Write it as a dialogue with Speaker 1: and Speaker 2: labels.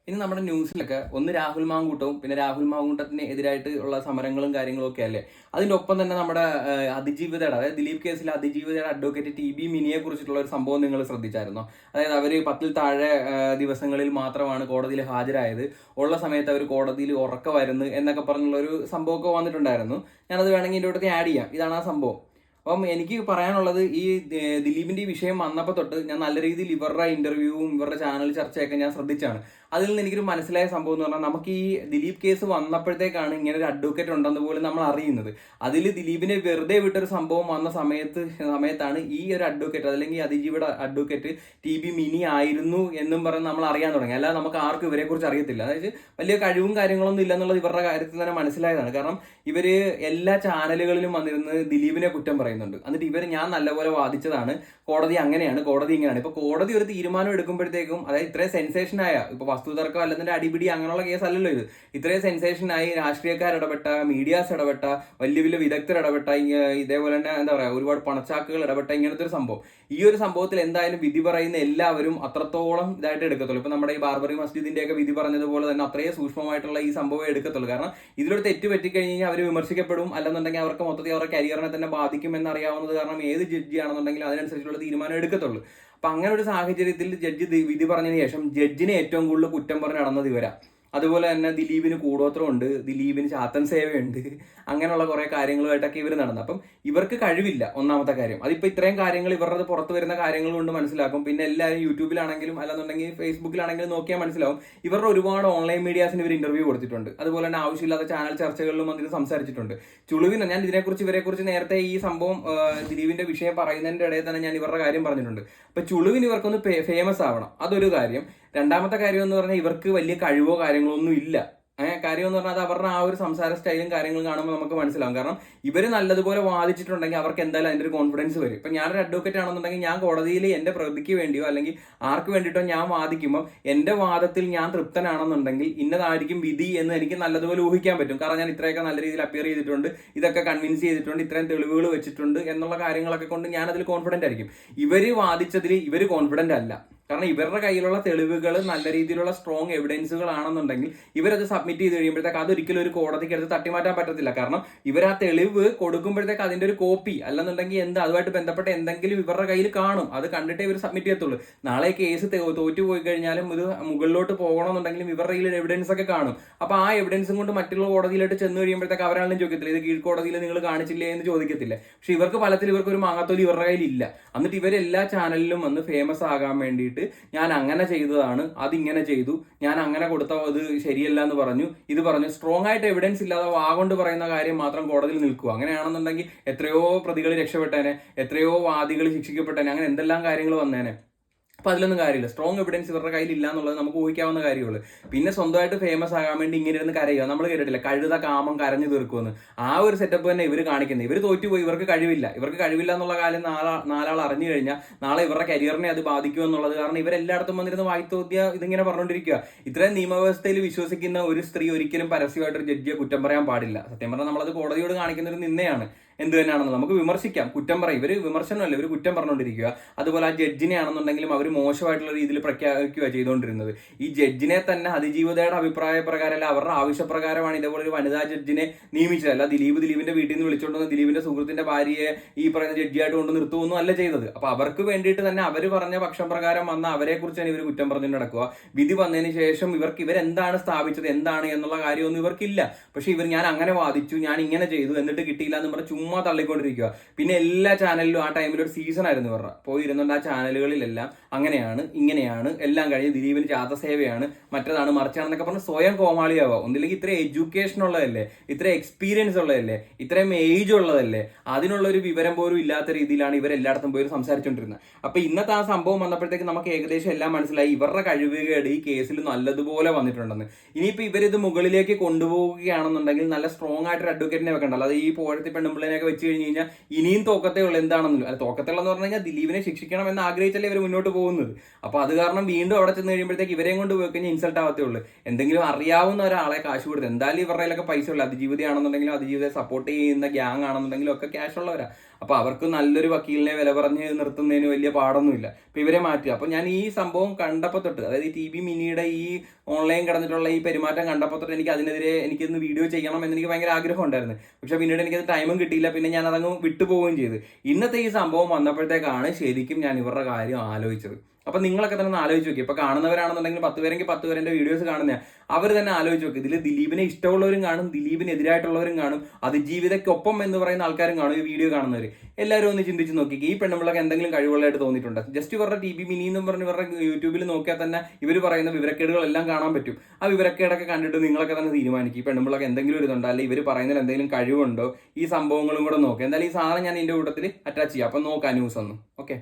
Speaker 1: ഇനി നമ്മുടെ ന്യൂസിലൊക്കെ ഒന്ന് രാഹുൽ മാങ്കൂട്ടവും പിന്നെ രാഹുൽ മാങ്കൂട്ടത്തിന് എതിരായിട്ട് ഉള്ള സമരങ്ങളും കാര്യങ്ങളും ഒക്കെ അല്ലേ. അതിന്റെ ഒപ്പം തന്നെ നമ്മുടെ അതിജീവിതയുടെ, അതായത് ദിലീപ് കേസിലെ അതിജീവിതയുടെ അഡ്വക്കേറ്റ് TB മിനിയെ കുറിച്ചിട്ടുള്ള ഒരു സംഭവം നിങ്ങൾ ശ്രദ്ധിച്ചായിരുന്നോ? അതായത് അവര് 10-ൽ താഴെ ദിവസങ്ങളിൽ മാത്രമാണ് കോടതിയിൽ ഹാജരായത്, ഉള്ള സമയത്ത് അവർ കോടതിയിൽ ഉറക്കമായിരുന്നു എന്നൊക്കെ പറഞ്ഞുള്ള ഒരു സംഭവമൊക്കെ വന്നിട്ടുണ്ടായിരുന്നു. ഞാനത് വേണമെങ്കിൽ ഇതിൻ്റെ അടുത്ത് ആഡ് ചെയ്യാം. ഇതാണ് ആ സംഭവം. അപ്പം എനിക്ക് പറയാനുള്ളത്, ഈ ദിലീപിന്റെ ഈ വിഷയം വന്നപ്പോൾ തൊട്ട് ഞാൻ നല്ല രീതിയിൽ ഇവരുടെ ഇന്റർവ്യൂവും ഇവരുടെ ചാനൽ ചർച്ചയൊക്കെ ഞാൻ ശ്രദ്ധിച്ചാണ്. അതിൽ നിന്ന് എനിക്കൊരു മനസ്സിലായ സംഭവം എന്ന് പറഞ്ഞാൽ, നമുക്ക് ഈ ദിലീപ് കേസ് വന്നപ്പോഴത്തേക്കാണ് ഇങ്ങനെ ഒരു അഡ്വക്കേറ്റ് ഉണ്ടെന്ന് പോലും നമ്മൾ അറിയുന്നത്. അതിൽ ദിലീപിനെ വെറുതെ വിട്ടൊരു സംഭവം വന്ന സമയത്താണ് ഈ ഒരു അഡ്വക്കേറ്റ്, അല്ലെങ്കിൽ അതിജീവിയുടെ അഡ്വക്കേറ്റ് TB മിനി ആയിരുന്നു എന്നും പറഞ്ഞ് നമ്മൾ അറിയാൻ തുടങ്ങി. അല്ലാതെ നമുക്ക് ആർക്കും ഇവരെ കുറിച്ച് അറിയത്തില്ല. അതായത് വലിയ കഴിവും കാര്യങ്ങളൊന്നും ഇല്ലെന്നുള്ളത് ഇവരുടെ കാര്യത്തിൽ തന്നെ മനസ്സിലായതാണ്. കാരണം ഇവര് എല്ലാ ചാനലുകളിലും വന്നിരുന്ന് ദിലീപിനെ കുറ്റം പറയുന്നുണ്ട്. എന്നിട്ട് ഇവർ ഞാൻ നല്ലപോലെ വാദിച്ചതാണ്, കോടതി അങ്ങനെയാണ്, കോടതി ഇങ്ങനെയാണ്. ഇപ്പൊ കോടതി ഒരു തീരുമാനം എടുക്കുമ്പോഴത്തേക്കും, അതായത് ഇത്രയും സെൻസേഷനായ, ഇപ്പൊ വസ്തുതർക്കം അല്ലെന്നിന്റെ അടിപിടി അങ്ങനെയുള്ള കേസ് അല്ലല്ലോ ഇത്. ഇത്രയും സെൻസേഷനായി രാഷ്ട്രീയക്കാർ ഇടപെട്ട, മീഡിയാസ് ഇടപെട്ട, വലിയ വലിയ വിദഗ്ധർ ഇടപെട്ട, ഇതേപോലെ തന്നെ എന്താ പറയാ, ഒരുപാട് പണച്ചാക്കുകൾ ഇടപെട്ട ഇങ്ങനത്തെ ഒരു സംഭവം. ഈ ഒരു സംഭവത്തിൽ എന്തായാലും വിധി പറയുന്ന എല്ലാവരും അത്രത്തോളം ഇതായിട്ട് എടുക്കത്തുള്ളൂ. ഇപ്പൊ നമ്മുടെ ഈ ബാർബറി മസ്ജിദിന്റെ ഒക്കെ വിധി പറഞ്ഞതുപോലെ തന്നെ അത്രയും സൂക്ഷ്മമായിട്ടുള്ള ഈ സംഭവം എടുക്കത്തുള്ളൂ. കാരണം ഇതിലൊരു തെറ്റ് പറ്റിക്കഴിഞ്ഞാൽ അവർ വിമർശിക്കപ്പെടും, അല്ലെന്നുണ്ടെങ്കിൽ അവർക്ക് മൊത്തത്തിൽ അവരുടെ കരിയറിനെ തന്നെ ബാധിക്കും എന്നറിയാവുന്നത് കാരണം ഏത് ജഡ്ജി ആണെന്നുണ്ടെങ്കിലും അതിനനുസരിച്ചുള്ള തീരുമാനം എടുക്കത്തുള്ളൂ. അപ്പൊ അങ്ങനെ ഒരു സാഹചര്യത്തിൽ ജഡ്ജി വിധി പറഞ്ഞതിന് ശേഷം ജഡ്ജിനെ ഏറ്റവും കൂടുതൽ കുറ്റം പറഞ്ഞ് നടന്നത് ഇവരാ. അതുപോലെ തന്നെ ദിലീപിന് കൂടോത്രമുണ്ട്, ദിലീപിന് ചാത്തൻ സേവയുണ്ട്, അങ്ങനെയുള്ള കുറെ കാര്യങ്ങളുമായിട്ടൊക്കെ ഇവർ നടന്നു. അപ്പം ഇവർക്ക് കഴിവില്ല, ഒന്നാമത്തെ കാര്യം. അതിപ്പോ ഇത്രയും കാര്യങ്ങൾ ഇവരുടെ പുറത്ത് വരുന്ന കാര്യങ്ങൾ കൊണ്ട് മനസ്സിലാക്കും. പിന്നെ എല്ലാവരും യൂട്യൂബിലാണെങ്കിലും അല്ലെന്നുണ്ടെങ്കിൽ ഫേസ്ബുക്കിലാണെങ്കിലും നോക്കിയാൽ മനസ്സിലാവും. ഇവരുടെ ഒരുപാട് ഓൺലൈൻ മീഡിയാസിന് ഇവർ ഇന്റർവ്യൂ കൊടുത്തിട്ടുണ്ട്. അതുപോലെ തന്നെ ആവശ്യമില്ലാത്ത ചാനൽ ചർച്ചകളിലും അതിന് സംസാരിച്ചിട്ടുണ്ട്. ചുളുവിന് ഞാൻ ഇവരെക്കുറിച്ച് നേരത്തെ ഈ സംഭവം ദിലീപിന്റെ വിഷയം പറയുന്നതിന്റെ ഇടയിൽ തന്നെ ഞാൻ ഇവരുടെ കാര്യം പറഞ്ഞിട്ടുണ്ട്. അപ്പൊ ചുളുവിന് ഇവർക്കൊന്ന് ഫേമസ് ആവണം, അതൊരു കാര്യം. രണ്ടാമത്തെ കാര്യം എന്ന് പറഞ്ഞാൽ ഇവർക്ക് വലിയ കഴിവോ കാര്യങ്ങളോ ഒന്നും ഇല്ല. കാര്യം എന്ന് പറഞ്ഞാൽ അത് അവരുടെ ആ ഒരു സംസാര സ്റ്റൈലും കാര്യങ്ങളും കാണുമ്പോൾ നമുക്ക് മനസ്സിലാവും. കാരണം ഇവർ നല്ലതുപോലെ വാദിച്ചിട്ടുണ്ടെങ്കിൽ അവർക്ക് എന്തായാലും അതിന്റെ ഒരു കോൺഫിഡൻസ് വരും. ഇപ്പൊ ഞാനൊരു അഡ്വക്കേറ്റ് ആണെന്നുണ്ടെങ്കിൽ ഞാൻ കോടതിയിൽ എന്റെ പ്രതിക്ക് വേണ്ടിയോ അല്ലെങ്കിൽ ആർക്ക് വേണ്ടിയിട്ടോ ഞാൻ വാദിക്കുമ്പോൾ എന്റെ വാദത്തിൽ ഞാൻ തൃപ്തനാണെന്നുണ്ടെങ്കിൽ ഇന്നതായിരിക്കും വിധി എന്ന് എനിക്ക് നല്ലതുപോലെ ഊഹിക്കാൻ പറ്റും. കാരണം ഞാൻ ഇത്രയൊക്കെ നല്ല രീതിയിൽ അപ്പിയർ ചെയ്തിട്ടുണ്ട്, ഇതൊക്കെ കൺവിൻസ് ചെയ്തിട്ടുണ്ട്, ഇത്രയും തെളിവുകൾ വെച്ചിട്ടുണ്ട് എന്നുള്ള കാര്യങ്ങളൊക്കെ കൊണ്ട് ഞാൻ അതിൽ കോൺഫിഡന്റ് ആയിരിക്കും. ഇവര് വാദിച്ചതിൽ ഇവർ കോൺഫിഡന്റ് അല്ല. കാരണം ഇവരുടെ കയ്യിലുള്ള തെളിവുകൾ നല്ല രീതിയിലുള്ള സ്ട്രോങ് എവിഡൻസുകൾ ആണെന്നുണ്ടെങ്കിൽ ഇവരത് സബ്മിറ്റ് ചെയ്ത് കഴിയുമ്പോഴത്തേക്ക് അതൊരിക്കലും ഒരു കോടതിക്ക് എടുത്ത് തട്ടിമാറ്റാൻ പറ്റത്തില്ല. കാരണം ഇവർ ആ തെളിവ് കൊടുക്കുമ്പോഴത്തേക്ക് അതിന്റെ ഒരു കോപ്പി അല്ലെന്നുണ്ടെങ്കിൽ അതുമായിട്ട് ബന്ധപ്പെട്ട എന്തെങ്കിലും ഇവരുടെ കയ്യിൽ കാണും. അത് കണ്ടിട്ടേ ഇവർ സബ്മിറ്റ് ചെയ്യത്തുള്ളൂ. നാളെ കേസ് തോറ്റു പോയി കഴിഞ്ഞാലും ഇത് മുകളിലോട്ട് പോകണമെന്നുണ്ടെങ്കിലും ഇവരുടെ കയ്യിൽ എവിഡൻസ് ഒക്കെ കാണും. അപ്പൊ ആ എവിഡൻസും കൊണ്ട് മറ്റുള്ള കോടതിയിലോട്ട് ചെന്ന് കഴിയുമ്പോഴത്തേക്ക് അവരാണെങ്കിലും ചോദിക്കത്തില്ല, ഇത് കീഴ്ക്കോടതിയിൽ നിങ്ങൾ കാണിച്ചില്ലേ എന്ന് ചോദിക്കത്തില്ല. പക്ഷെ ഇവർക്ക് ഫലത്തിൽ ഇവർക്ക് ഒരു മാങ്ങാത്തോലി ഇവരുടെ കയ്യിൽ ഇല്ല. എന്നിട്ട് ഇവരെല്ലാ ചാനലിലും വന്ന് ഫേമസ് ആകാൻ വേണ്ടിയിട്ട് ഞാൻ അങ്ങനെ ചെയ്തതാണ്, അതിങ്ങനെ ചെയ്തു, ഞാൻ അങ്ങനെ കൊടുത്ത അത് ശരിയല്ല എന്ന് പറഞ്ഞു, ഇത് പറഞ്ഞു. സ്ട്രോങ് ആയിട്ട് എവിഡൻസ് ഇല്ലാതെ വാഗൊണ്ട് പറയുന്ന കാര്യം മാത്രം കോടതിയിൽ നിൽക്കുക. അങ്ങനെയാണെന്നുണ്ടെങ്കിൽ എത്രയോ പ്രതികൾ രക്ഷപ്പെട്ടേനെ, എത്രയോ വാദികൾ ശിക്ഷിക്കപ്പെട്ടേനെ, അങ്ങനെ എന്തെല്ലാം കാര്യങ്ങൾ വന്നേനെ. അപ്പൊ അതിലൊന്നും കാര്യമില്ല. സ്ട്രോങ് എവിഡൻസ് ഇവരുടെ കയ്യിൽ ഇല്ല എന്നുള്ളത് നമുക്ക് ഊഹിക്കാവുന്ന കാര്യമുള്ളൂ. പിന്നെ സ്വന്തമായിട്ട് ഫേമസ് ആകാൻ വേണ്ടി ഇങ്ങനെ ഇരുന്ന് കരയുക. നമ്മൾ കേട്ടിട്ടില്ല, കഴുത കാമം കരഞ്ഞു തീർക്കുമെന്ന്. ആ ഒരു സെറ്റപ്പ് തന്നെ ഇവർ കാണിക്കുന്നത്. ഇവർ തോറ്റുപോയി, ഇവർക്ക് കഴിവില്ല എന്നുള്ള കാര്യം നാലാൾ അറിഞ്ഞു കഴിഞ്ഞാൽ നാളെ ഇവരുടെ കരിയറിനെ അത് ബാധിക്കും എന്നുള്ളത് കാരണം ഇവരെല്ലായിടത്തും വന്നിരുന്ന് വായ്ത്തോദ്യ ഇതിങ്ങനെ പറഞ്ഞുകൊണ്ടിരിക്കുക. ഇത്രയും നിയമവ്യവസ്ഥയിൽ വിശ്വസിക്കുന്ന ഒരു സ്ത്രീ ഒരിക്കലും പരസ്യമായിട്ടൊരു ജഡ്ജിയെ കുറ്റം പറയാൻ പാടില്ല. സത്യം പറഞ്ഞാൽ നമ്മളത് കോടതിയോട് കാണിക്കുന്ന ഒരു നിന്നയാണ്. എന്ത് തന്നെയാണെന്ന് നമുക്ക് വിമർശിക്കാം, കുറ്റം പറയും. ഇവർ വിമർശനമല്ല, ഇവർ കുറ്റം പറഞ്ഞുകൊണ്ടിരിക്കുക. അതുപോലെ ആ ജഡ്ജിനെ ആണെന്നുണ്ടെങ്കിലും അവർ മോശമായിട്ടുള്ള രീതിയിൽ പ്രഖ്യാപിക്കുക ചെയ്തുകൊണ്ടിരുന്നത്. ഈ ജഡ്ജിനെ തന്നെ അതിജീവിതയുടെ അഭിപ്രായ പ്രകാരമല്ല, അവരുടെ ആവശ്യപ്രകാരമാണ് ഇതേപോലെ ഒരു വനിതാ ജഡ്ജിനെ നിയമിച്ചത്. അല്ല ദിലീപിന്റെ വീട്ടിൽ നിന്ന് വിളിച്ചുകൊണ്ടുവന്ന് ദിലീപിന്റെ സുഹൃത്തിന്റെ ഭാര്യയെ ഈ പറയുന്ന ജഡ്ജിയായിട്ട് കൊണ്ട് നിർത്തുമൊന്നും അല്ല ചെയ്തത്. അപ്പൊ അവർക്ക് വേണ്ടിയിട്ട് തന്നെ അവർ പറഞ്ഞ പക്ഷം പ്രകാരം വന്ന അവരെ കുറിച്ചാണ് ഇവർ കുറ്റം പറഞ്ഞു നടക്കുക. വിധി വന്നതിന് ശേഷം ഇവരെന്താണ് സ്ഥാപിച്ചത്, എന്താണ് എന്നുള്ള കാര്യമൊന്നും ഇവർക്കില്ല. പക്ഷെ ഞാൻ അങ്ങനെ വാദിച്ചു, ഞാൻ ഇങ്ങനെ ചെയ്തു, എന്നിട്ട് കിട്ടിയില്ല എന്ന് പറഞ്ഞ് ചുമ്മാ തള്ളിക്കൊണ്ടിരിക്കുക. പിന്നെ എല്ലാ ചാനലിലും ആ ടൈമിൽ ഒരു സീസൺ ആയിരുന്നു ഇവരുടെ. പോയിരുന്നുണ്ട് ആ ചാനലുകളിലെല്ലാം അങ്ങനെയാണ് ഇങ്ങനെയാണ് എല്ലാം കഴിഞ്ഞ് ദിലീപിന് ജാതസേവയാണ്, മറ്റേതാണ് മറിച്ചാണെന്നൊക്കെ പറഞ്ഞ് സ്വയം കോമാളിയാവുക. ഒന്നില്ലെങ്കിൽ ഇത്രയും എഡ്യൂക്കേഷൻ ഉള്ളതല്ലേ, ഇത്രയും എക്സ്പീരിയൻസ് ഉള്ളതല്ലേ, ഇത്രയും ഏജ് ഉള്ളതല്ലേ, അതിനുള്ള ഒരു വിവരം പോലും ഇല്ലാത്ത രീതിയിലാണ് ഇവരെല്ലായിടത്തും പോയി സംസാരിച്ചുകൊണ്ടിരുന്നത്. അപ്പൊ ഇന്നത്തെ ആ സംഭവം വന്നപ്പോഴത്തേക്ക് നമുക്ക് ഏകദേശം എല്ലാം മനസ്സിലായി. ഇവരുടെ കഴിവുകേട് ഈ കേസിൽ നല്ലതുപോലെ വന്നിട്ടുണ്ടെന്ന്. ഇനിയിപ്പോ ഇവരിത് മുകളിലേക്ക് കൊണ്ടുപോവുകയാണെന്നുണ്ടെങ്കിൽ നല്ല സ്ട്രോങ് ആയിട്ടൊരു അഡ്വക്കേറ്റിനെ വെക്കണ്ടല്ലോ. അത് ഈ പോഴത്തി പെണ്ണുമ്പിളിനെ ഇങ്ങനെയൊക്കെ വെച്ച് കഴിഞ്ഞ് കഴിഞ്ഞാൽ ഇനിയും തോക്കത്തേ ഉള്ളൂ എന്താണെന്നല്ലോ. അല്ല, തോക്കത്തുള്ളതെന്ന് പറഞ്ഞു കഴിഞ്ഞാൽ ദിലീപിനെ ശിക്ഷിക്കണം എന്ന് ആഗ്രഹിച്ചല്ലേ ഇവർ മുന്നോട്ട് പോകുന്നത്. അപ്പോൾ അത് കാരണം വീണ്ടും അവിടെ ചെന്ന് കഴിയുമ്പോഴത്തേക്ക് ഇവരെയും കൊണ്ട് പോയി കഴിഞ്ഞാൽ ഇൻസൾട്ട് ആവത്തേ ഉള്ളൂ. എന്തെങ്കിലും അറിയാവുന്ന ഒരാളെ കാശ് കൊടുത്ത്, എന്തായാലും ഇവരുടെ കയ്യിലൊക്കെ പൈസ ഉള്ളു, അതിജീവിതയാണെന്നുണ്ടെങ്കിലും അതിജീവിതയെ സപ്പോർട്ട് ചെയ്യുന്ന ഗ്യാങ് ആണെന്നുണ്ടെങ്കിലും ഒക്കെ ക്യാഷ് ഉള്ളവരാ. അപ്പൊ അവർക്ക് നല്ലൊരു വക്കീലിനെ വില പറഞ്ഞ് നിർത്തുന്നതിന് വലിയ പാടൊന്നുമില്ല. അപ്പൊ ഇവരെ മാറ്റുക. അപ്പൊ ഞാൻ ഈ സംഭവം കണ്ടപ്പോൾ തൊട്ട്, അതായത് ഈ TB മിനിയുടെ ഈ ഓൺലൈൻ കടന്നിട്ടുള്ള ഈ പെരുമാറ്റം കണ്ടപ്പോൾ തൊട്ട് എനിക്കിതിനെതിരെ എനിക്കൊന്ന് വീഡിയോ ചെയ്യണം എന്ന് എനിക്ക് ഭയങ്കര ആഗ്രഹം ഉണ്ടായിരുന്നു. പക്ഷെ പിന്നീട് എനിക്കത് ടൈമും കിട്ടിയില്ല. പിന്നെ ഞാൻ അതങ്ങ് വിട്ടുപോവുകയും ചെയ്തു. ഇന്നത്തെ ഈ സംഭവം വന്നപ്പോഴത്തേക്കാണ് ശരിക്കും ഞാൻ ഇവരുടെ കാര്യം ആലോചിച്ചത്. അപ്പൊ നിങ്ങളൊക്കെ തന്നെ ഒന്ന് ആലോചിച്ച് നോക്കി. ഇപ്പൊ കാണുന്നവരാണെന്നുണ്ടെങ്കിൽ 10 പേരെങ്കിൽ 10 പേരെ വീഡിയോസ് കാണുന്ന അവർ തന്നെ ആലോചിച്ച് നോക്കി. ഇതിൽ ദിലീപിനെ ഇഷ്ടമുള്ളവരും കാണും, ദിലീപിനെതിരായിട്ടുള്ളവരും കാണും, അതിജീവിതയ്ക്കൊപ്പം എന്ന് പറയുന്ന ആൾക്കാരും കാണും. ഈ വീഡിയോ കാണുന്നവർ എല്ലാവരും ഒന്ന് ചിന്തിച്ച് നോക്കി, ഈ പെണ്ണുമ്പിളൊക്കെ എന്തെങ്കിലും കഴിവുള്ളതായിട്ട് തോന്നിയിട്ടുണ്ട്? ജസ്റ്റ് ഇവരുടെ TB മിനി എന്നും പറഞ്ഞ് ഇവരുടെ യൂട്യൂബിൽ നോക്കിയാൽ തന്നെ ഇവർ പറയുന്ന വിവരക്കേടുകളെല്ലാം കാണാൻ പറ്റും. ആ വിവരക്കേടൊക്കെ കണ്ടിട്ട് നിങ്ങളൊക്കെ തന്നെ തീരുമാനിക്കും ഈ പെണ്ണുമ്പിളൊക്കെ എന്തെങ്കിലും ഒരു ഇതുണ്ടോ, അല്ലെങ്കിൽ ഇവർ പറയുന്നതിൽ എന്തെങ്കിലും കഴിവുണ്ടോ, ഈ സംഭവങ്ങളും കൂടെ നോക്കുക. എന്തായാലും ഈ സാധനം ഞാൻ ഇതിന്റെ കൂട്ടത്തിൽ അറ്റാച്ച് ചെയ്യാം. അപ്പം നോക്കാം ന്യൂസ് ഒന്ന്. ഓക്കെ.